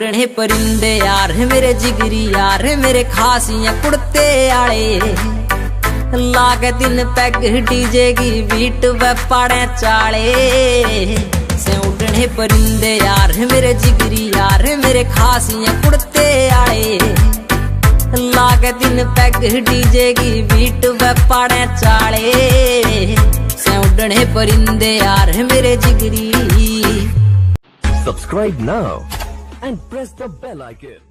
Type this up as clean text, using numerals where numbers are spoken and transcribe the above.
उड़ने परिंदे यार मेरे जिगरी यार मेरे खासियां कुड़ते आले लागे दिन पैग डीजे की बीट व पाड़े चाले से उड़ने परिंदे यार मेरे जिगरी यार मेरे खासियां कुड़ते आले लागे दिन पैग डीजे की बीट व पाड़े चाले से उड़ने परिंदे यार मेरे जिगरी। Subscribe now and press the bell icon.